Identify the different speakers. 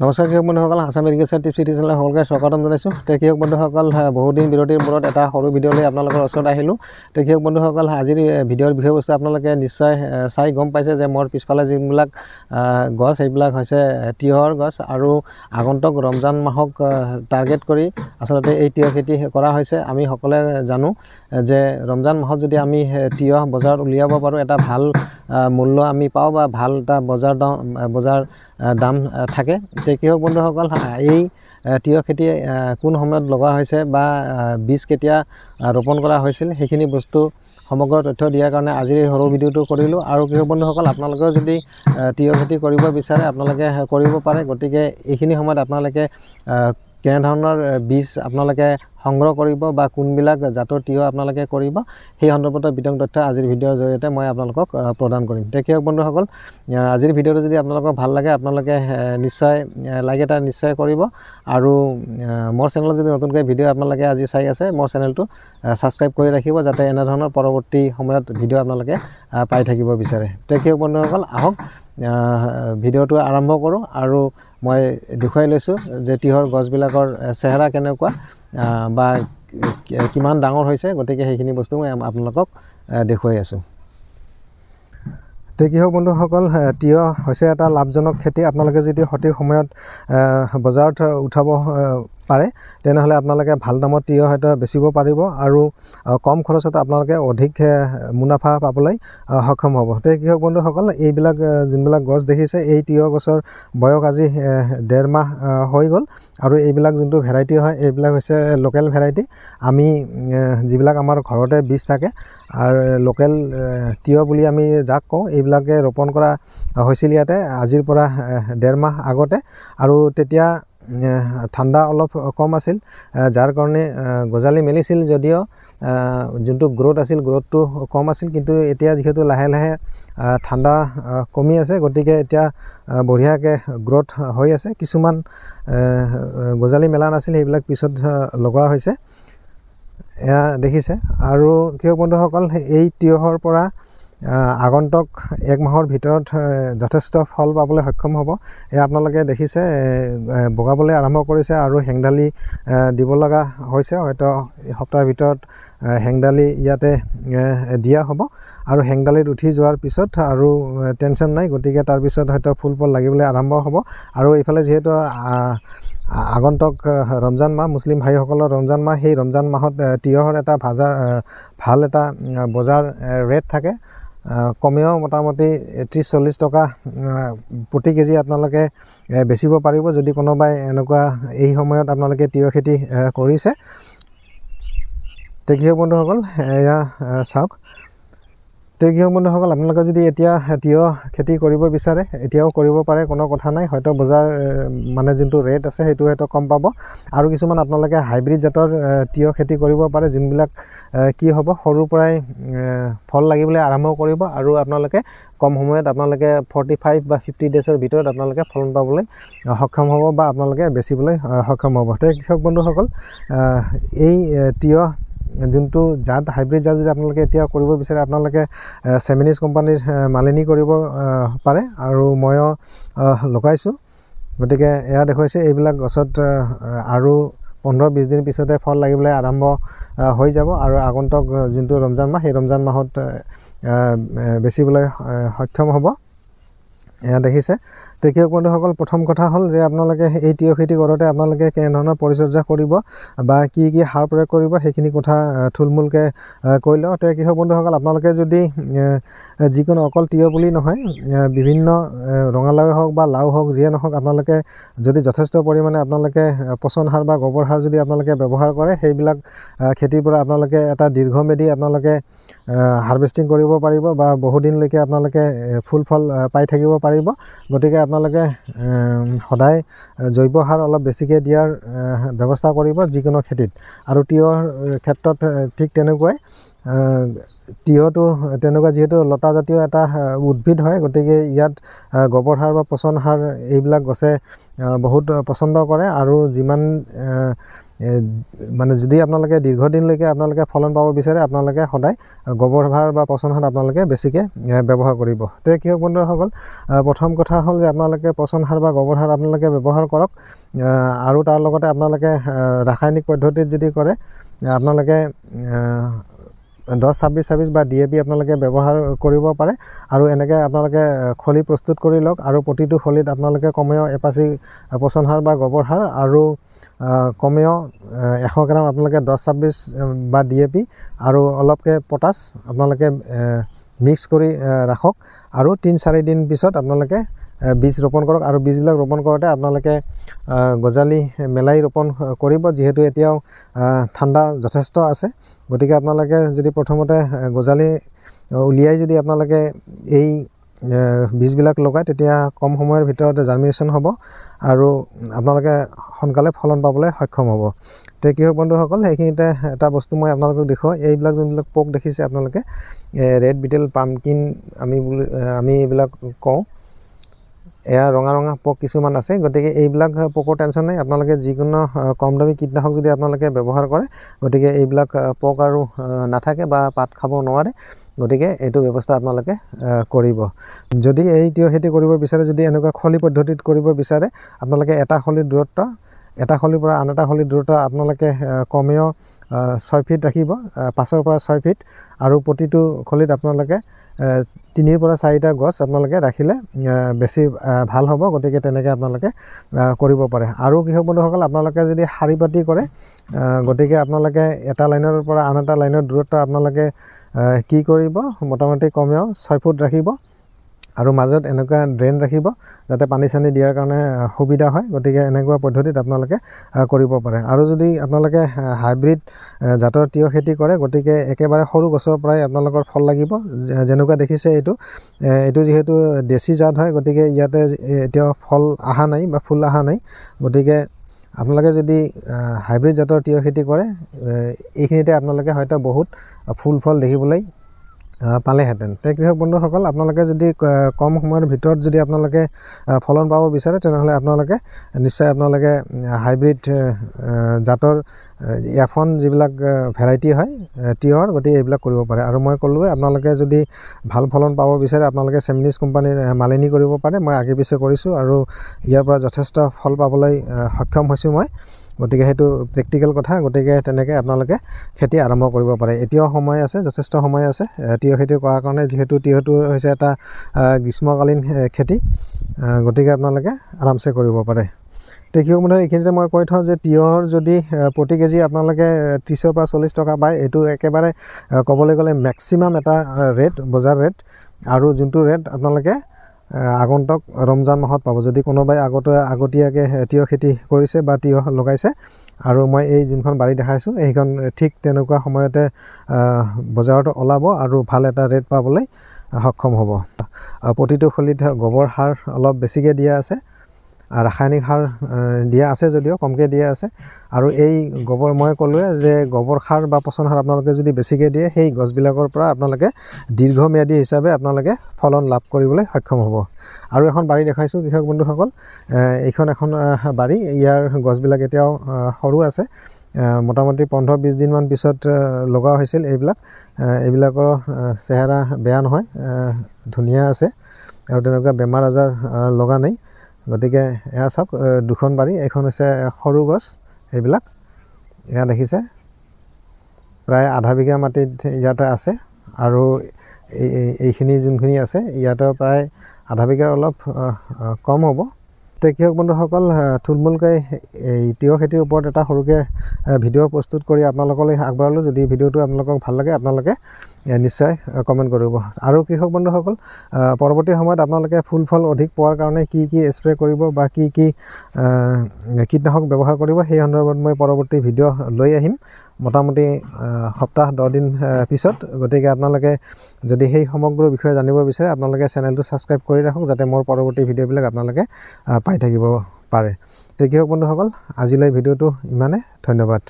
Speaker 1: নমস্কাৰ কৃষক বন্ধুসকল, আসাম এগ্ৰিকালচাৰ টিপছ চেনেলৰ সকলোকে স্বাগতম জনাইছোঁ। কৃষক বন্ধুসকল, বহুদিন বিৰতিৰ মূৰত এটা সৰু ভিডিঅ' লৈ আপোনালোকৰ ওচৰত আহিলোঁ। কৃষক বন্ধুসকল, আজিৰ ভিডিঅ'ৰ বিষয়বস্তু আপোনালোকে নিশ্চয় চাই গম পাইছে যে মোৰ পিছফালে যিবিলাক গছ সেইবিলাক হৈছে তিয়ঁহৰ গছ আৰু আগন্তুক ৰমজান মাহক টাৰ্গেট কৰি আচলতে এই তিয়ঁহ খেতি কৰা হৈছে। আমি সকলোৱে জানো যে ৰমজান মাহত যদি আমি তিয়ঁহ বজাৰত উলিয়াব পাৰোঁ, এটা ভাল মূল্য আমি পাওঁ বা ভাল এটা বজাৰ দাম থাকে। কৃষক বন্ধুসকল, এই তিয়ঁহ খেতি কোন সময়ত লগোৱা হৈছে বা বীজ কেতিয়া ৰোপণ কৰা হৈছিল সেইখিনি বস্তু সমগ্ৰ তথ্য দিয়াৰ কাৰণে আজিৰ এই সৰু ভিডিঅ'টো কৰিলোঁ। আৰু কৃষক বন্ধুসকল, আপোনালোকেও যদি তিয়ঁহ খেতি কৰিব বিচাৰে আপোনালোকে কৰিব পাৰে। গতিকে এইখিনি সময়ত আপোনালোকে কেনেধৰণৰ বীজ আপোনালোকে সংগ্ৰহ কৰিব বা কোনবিলাক জাতৰ তিয়ঁহ আপোনালোকে কৰিব সেই সন্দৰ্ভত বিতং তথ্য আজিৰ ভিডিঅ'ৰ জৰিয়তে মই আপোনালোকক প্ৰদান কৰিম। কৃষক বন্ধুসকল, আজিৰ ভিডিঅ'টো যদি আপোনালোকক ভাল লাগে আপোনালোকে নিশ্চয় লাইক এটা নিশ্চয় কৰিব। আৰু মোৰ চেনেলত যদি নতুনকৈ ভিডিঅ' আপোনালোকে আজি চাই আছে, মোৰ চেনেলটো ছাবস্ক্ৰাইব কৰি ৰাখিব যাতে এনেধৰণৰ পৰৱৰ্তী সময়ত ভিডিঅ' আপোনালোকে পাই থাকিব বিচাৰে। কৃষক বন্ধুসকল, আহক ভিডিঅ'টো আৰম্ভ কৰোঁ। আৰু মই দেখুৱাই লৈছোঁ যে তিয়ঁহৰ গছবিলাকৰ চেহেৰা কেনেকুৱা বা কিমান ডাঙৰ হৈছে। গতিকে সেইখিনি বস্তু মই আপোনালোকক দেখুৱাই আছোঁ। কৃষক বন্ধুসকল, তিয়ঁহ হৈছে এটা লাভজনক খেতি। আপোনালোকে যদি সঠিক সময়ত বজাৰত উঠাব পাৰে তেনেহ'লে আপোনালোকে ভাল দামত তিয়ঁহ হয়তো বেচিব পাৰিব আৰু কম খৰচত আপোনালোকে অধিক মুনাফা পাবলৈ সক্ষম হ'ব। কৃষক বন্ধুসকল, এইবিলাক যোনবিলাক গছ দেখিছে এই তিয়ঁহ গছৰ বয়স আজি 1.5 মাহ হৈ গ'ল। আৰু এইবিলাক যোনটো ভেৰাইটি হয় এইবিলাক হৈছে লোকেল ভেৰাইটি। আমি যিবিলাক আমাৰ ঘৰতে বীজ থাকে আৰু লোকেল তিয়ঁহ বুলি আমি যাক কওঁ, এইবিলাকে ৰোপণ কৰা হৈছিল ইয়াতে আজিৰ পৰা 1.5 মাহ আগতে। আৰু তেতিয়া ঠাণ্ডা অলপ কম আছিল, যাৰ কাৰণে গজালি মেলিছিল যদিও যোনটো গ্ৰ'থ আছিল গ্ৰ'থটো কম আছিল। কিন্তু এতিয়া যিহেতু লাহে লাহে ঠাণ্ডা কমি আছে, গতিকে এতিয়া বঢ়িয়াকৈ গ্ৰ'থ হৈ আছে। কিছুমান গজালি মেলা নাছিল, সেইবিলাক পিছত লগোৱা হৈছে, এয়া দেখিছে। আৰু কৃষক বন্ধুসকল, এই তিয়ঁহৰ পৰা আগন্তুক 1 মাহৰ ভিতৰত যথেষ্ট ফল পাবলৈ সক্ষম হ'ব। এয়া আপোনালোকে দেখিছে বগাবলৈ আৰম্ভ কৰিছে আৰু হেংদালি দিব লগা হৈছে। হয়তো এসপ্তাহৰ ভিতৰত হেংদালি ইয়াতে দিয়া হ'ব। আৰু হেংদালিত উঠি যোৱাৰ পিছত আৰু টেনশ্যন নাই, গতিকে তাৰপিছত হয়তো ফুল ফল লাগিবলৈ আৰম্ভ হ'ব। আৰু এইফালে যিহেতু আগন্তুক ৰমজান মাহ, মুছলিম ভাইসকলৰ ৰমজান মাহ, সেই ৰমজান মাহত তিয়ঁহৰ এটা ভাল এটা বজাৰ ৰেট থাকে। কমেও মোটামুটি 30-40 টকা প্ৰতি কেজি আপোনালোকে বেচিব পাৰিব যদি কোনোবাই এনেকুৱা এই সময়ত আপোনালোকে তিয়ঁহ খেতি কৰিছে। কৃষক বন্ধুসকল, এয়া চাওক। কৃষক বন্ধুসকল, আপোনালোকে যদি এতিয়া তিয়ঁহ খেতি কৰিব বিচাৰে এতিয়াও কৰিব পাৰে, কোনো কথা নাই। হয়তো বজাৰ মানে যোনটো ৰেট আছে সেইটো হয়তো কম পাব। আৰু কিছুমান আপোনালোকে হাইব্ৰিড জাতৰ তিয়ঁহ খেতি কৰিব পাৰে, যোনবিলাক কি হ'ব সৰুৰ পৰাই ফল লাগিবলৈ আৰম্ভ কৰিব আৰু আপোনালোকে কম সময়ত আপোনালোকে 45 বা 50 ডেজৰ ভিতৰত আপোনালোকে ফলন পাবলৈ সক্ষম হ'ব বা আপোনালোকে বেচিবলৈ সক্ষম হ'ব। কৃষক বন্ধুসকল, এই তিয়ঁহ যোনটো জাত হাইব্ৰিড জাত যদি আপোনালোকে এতিয়া কৰিব বিচাৰে আপোনালোকে চেমিনিজ কোম্পানীৰ মালিনী কৰিব পাৰে। আৰু ময়ো লগাইছোঁ, গতিকে এয়া দেখুৱাইছে। এইবিলাক গছত আৰু 15-20 দিন পিছতে ফল লাগিবলৈ আৰম্ভ হৈ যাব। আৰু আগন্তুক যোনটো ৰমজান মাহ সেই ৰমজান মাহত বেচিবলৈ সক্ষম হ'ব। এয়া দেখিছে। কৃষক বন্ধুসকল, প্ৰথম কথা হ'ল যে আপোনালোকে এই তিয়ঁহ খেতি কৰোঁতে আপোনালোকে কেনেধৰণৰ পৰিচৰ্যা কৰিব বা কি কি সাৰ প্ৰয়োগ কৰিব সেইখিনি কথা থুলমূলকৈ কৈ লওঁ। কৃষক বন্ধুসকল, আপোনালোকে যদি যিকোনো অকল তিয়ঁহ বুলি নহয়, বিভিন্ন ৰঙালাও হওক বা লাও হওক যিয়ে নহওক, আপোনালোকে যদি যথেষ্ট পৰিমাণে আপোনালোকে পচন সাৰ বা গোবৰ সাৰ যদি আপোনালোকে ব্যৱহাৰ কৰে, সেইবিলাক খেতিৰ পৰা আপোনালোকে এটা দীৰ্ঘম্যাদী আপোনালোকে হাৰ্ভেষ্টিং কৰিব পাৰিব বা বহুদিনলৈকে আপোনালোকে ফুল ফল পাই থাকিব পাৰিব। গতিকে আপোনালোকে সদায় জৈৱ সাৰ অলপ বেছিকৈ দিয়াৰ ব্যৱস্থা কৰিব যিকোনো খেতিত। আৰু তিয়ঁহৰ ক্ষেত্ৰত ঠিক তেনেকুৱাই। তিয়ঁহটো তেনেকুৱা যিহেতু লতাজাতীয় এটা উদ্ভিদ হয়, গতিকে ইয়াত গোবৰ সাৰ বা পচন সাৰ এইবিলাক গছে বহুত পচন্দ কৰে। আৰু যিমান মানে যদি আপোনালোকে দীৰ্ঘদিনলৈকে আপোনালোকে ফলন পাব বিচাৰে আপোনালোকে সদায় গোবৰ সাৰ বা পচন সাৰ আপোনালোকে বেছিকৈ ব্যৱহাৰ কৰিব। তে কৃষক বন্ধুসকল, প্ৰথম কথা হ'ল যে আপোনালোকে পচন সাৰ বা গোবৰ সাৰ আপোনালোকে ব্যৱহাৰ কৰক, আৰু তাৰ লগতে আপোনালোকে ৰাসায়নিক পদ্ধতিত যদি কৰে আপোনালোকে 10-26-26 বা DAP আপোনালোকে ব্যৱহাৰ কৰিব পাৰে। আৰু এনেকৈ আপোনালোকে খলি প্ৰস্তুত কৰি লওক, আৰু প্ৰতিটো খলিত আপোনালোকে কমেও এপাচি পচন সাৰ বা গোবৰ সাৰ আৰু কমেও 100 গ্ৰাম আপোনালোকে 10-26 বা DAP আৰু অলপকৈ পটাছ আপোনালোকে মিক্স কৰি ৰাখক। আৰু 3-4 দিন পিছত আপোনালোকে বীজ ৰোপণ কৰক। আৰু বীজবিলাক ৰোপণ কৰোঁতে আপোনালোকে গজালি মেলাই ৰোপণ কৰিব, যিহেতু এতিয়াও ঠাণ্ডা যথেষ্ট আছে। গতিকে আপোনালোকে যদি প্ৰথমতে গজালি উলিয়াই যদি আপোনালোকে এই বীজবিলাক লগায় তেতিয়া কম সময়ৰ ভিতৰতে জাৰ্মিনেশ্যন হ'ব আৰু আপোনালোকে সোনকালে ফলন পাবলৈ সক্ষম হ'ব। তে কৃষক বন্ধুসকল, সেইখিনিতে এটা বস্তু মই আপোনালোকক দেখুৱাওঁ। এইবিলাক যোনবিলাক পোক দেখিছে আপোনালোকে, ৰেড বিটেল পামকিন আমি এইবিলাক কওঁ, এয়া ৰঙা ৰঙা পোক কিছুমান আছে। গতিকে এইবিলাক পোকৰ টেনশ্যন নাই, আপোনালোকে যিকোনো কম দামী কীটনাশক যদি আপোনালোকে ব্যৱহাৰ কৰে গতিকে এইবিলাক পোক আৰু নাথাকে বা পাত খাব নোৱাৰে। গতিকে এইটো ব্যৱস্থা আপোনালোকে কৰিব। যদি এই তিয়ঁহ খেতি কৰিব বিচাৰে, যদি এনেকুৱা খলি পদ্ধতিত কৰিব বিচাৰে, আপোনালোকে এটা খলিৰ দূৰত্ব, এটা খলিৰ পৰা আন এটা খলিৰ দূৰত্ব আপোনালোকে কমেও 6 ফিট ৰাখিব, 5 পৰা 6 ফিট। আৰু প্ৰতিটো খলিত আপোনালোকে 3 পৰা 4টা গছ আপোনালোকে ৰাখিলে বেছি ভাল হ'ব। গতিকে তেনেকৈ আপোনালোকে কৰিব পাৰে। আৰু কৃষক বন্ধুসকল, আপোনালোকে যদি শাৰী পাতি কৰে গতিকে আপোনালোকে এটা লাইনৰ পৰা আন এটা লাইনৰ দূৰত্ব আপোনালোকে কি কৰিব, মোটামুটি কমেও 6 ফুট ৰাখিব। আৰু মাজত এনেকুৱা ড্ৰেইন ৰাখিব যাতে পানী চানী দিয়াৰ কাৰণে সুবিধা হয়। গতিকে এনেকুৱা পদ্ধতিত আপোনালোকে কৰিব পাৰে। আৰু যদি আপোনালোকে হাইব্ৰিড জাতৰ তিয়ঁহ খেতি কৰে গতিকে একেবাৰে সৰু গছৰ পৰাই আপোনালোকৰ ফল লাগিব। যেনেকুৱা দেখিছে এইটো যিহেতু দেশী জাত হয়, গতিকে ইয়াতে এতিয়াও ফল অহা নাই বা ফুল অহা নাই। গতিকে আপোনালোকে যদি হাইব্ৰিড জাতৰ তিয়ঁহ খেতি কৰে এইখিনিতে আপোনালোকে হয়তো বহুত ফুল ফল দেখিবলৈ পালেহেঁতেন। তে কৃষক বন্ধুসকল, আপোনালোকে যদি কম সময়ৰ ভিতৰত যদি আপোনালোকে ফলন পাব বিচাৰে তেনেহ'লে আপোনালোকে নিশ্চয় আপোনালোকে হাইব্ৰিড জাতৰ F1 যিবিলাক ভেৰাইটি হয় তিয়ঁহৰ, গতিকে এইবিলাক কৰিব পাৰে। আৰু মই ক'লোৱে আপোনালোকে যদি ভাল ফলন পাব বিচাৰে আপোনালোকে চেমিনিজ কোম্পানীৰ মালিনী কৰিব পাৰে। মই আগে পিছে কৰিছোঁ আৰু ইয়াৰ পৰা যথেষ্ট ফল পাবলৈ সক্ষম হৈছোঁ মই। গতিকে সেইটো প্ৰেক্টিকেল কথা। গতিকে তেনেকৈ আপোনালোকে খেতি আৰম্ভ কৰিব পাৰে। এতিয়াও সময় আছে, যথেষ্ট সময় আছে তিয়ঁহ খেতি কৰাৰ কাৰণে, যিহেতু তিয়ঁহটো হৈছে এটা গ্ৰীষ্মকালীন খেতি। গতিকে আপোনালোকে আৰামছে কৰিব পাৰে। তে কৃষক বন্ধু, এইখিনিতে মই কৈ থওঁ যে তিয়ঁহৰ যদি প্ৰতি কেজি আপোনালোকে 30 পৰা 40 টকা পায়, এইটো একেবাৰে ক'বলৈ গ'লে মেক্সিমাম এটা ৰেট, বজাৰ ৰেট। আৰু যোনটো ৰেট আপোনালোকে আগন্তুক ৰমজান মাহত পাব, যদি কোনোবাই আগতীয়াকৈ তিয়ঁহ খেতি কৰিছে বা তিয়ঁহ লগাইছে। আৰু মই এই যোনখন বাৰী দেখাইছোঁ সেইখন ঠিক তেনেকুৱা সময়তে বজাৰত ওলাব আৰু ভাল এটা ৰেট পাবলৈ সক্ষম হ'ব। প্ৰতিটো খলিত গোবৰ সাৰ অলপ বেছিকৈ দিয়া আছে, ৰাসায়নিক সাৰ দিয়া আছে যদিও কমকৈ দিয়া আছে। আৰু এই গোবৰ, মই ক'লোৱে যে গোবৰ সাৰ বা পচন সাৰ আপোনালোকে যদি বেছিকৈ দিয়ে সেই গছবিলাকৰ পৰা আপোনালোকে দীৰ্ঘম্যাদী হিচাপে আপোনালোকে ফলন লাভ কৰিবলৈ সক্ষম হ'ব। আৰু এখন বাৰী দেখাইছোঁ কৃষক বন্ধুসকল, এইখন এখন বাৰী, ইয়াৰ গছবিলাক এতিয়াও সৰু আছে। মোটামুটি 15-20 দিনমান পিছত লগোৱা হৈছিল এইবিলাকৰ চেহেৰা বেয়া নহয়, ধুনীয়া আছে আৰু তেনেকুৱা বেমাৰ আজাৰ লগা নাই। গতিকে এয়া চাওক, দুখন বাৰী, এইখন হৈছে সৰু গছ। এইবিলাক এয়া দেখিছে প্ৰায় আধা বিঘা মাটিত ইয়াতে আছে। আৰু এইখিনি যোনখিনি আছে ইয়াতে প্ৰায় আধা বিঘাৰ অলপ কম হ'ব। তে কৃষক বন্ধুসকল, থুলমূলকৈ এই তিয়ঁহ খেতিৰ ওপৰত এটা সৰুকৈ ভিডিঅ' প্ৰস্তুত কৰি আপোনালোকলৈ আগবঢ়ালোঁ। যদি ভিডিঅ'টো আপোনালোকক ভাল লাগে আপোনালোকে নিশ্চয় কমেণ্ট কৰিব। আৰু কৃষক বন্ধুসকল, পৰৱৰ্তী সময়ত আপোনালোকে ফুল ফল অধিক পোৱাৰ কাৰণে কি স্প্ৰে কৰিব বা কি কীটনাশক ব্যৱহাৰ কৰিব সেই সন্দৰ্ভত মই পৰৱৰ্তী ভিডিঅ' লৈ আহিম, মোটামুটি সপ্তাহ 10 দিন পিছত। গতিকে আপোনালোকে যদি সেই সমগ্ৰ বিষয়ে জানিব বিচাৰে আপোনালোকে চেনেলটো ছাবস্ক্ৰাইব কৰি ৰাখক, যাতে মোৰ পৰৱৰ্তী ভিডিঅ'বিলাক আপোনালোকে পাই থাকিব পাৰে। তে কৃষক বন্ধুসকল, আজিলৈ ভিডিঅ'টো ইমানে। ধন্যবাদ।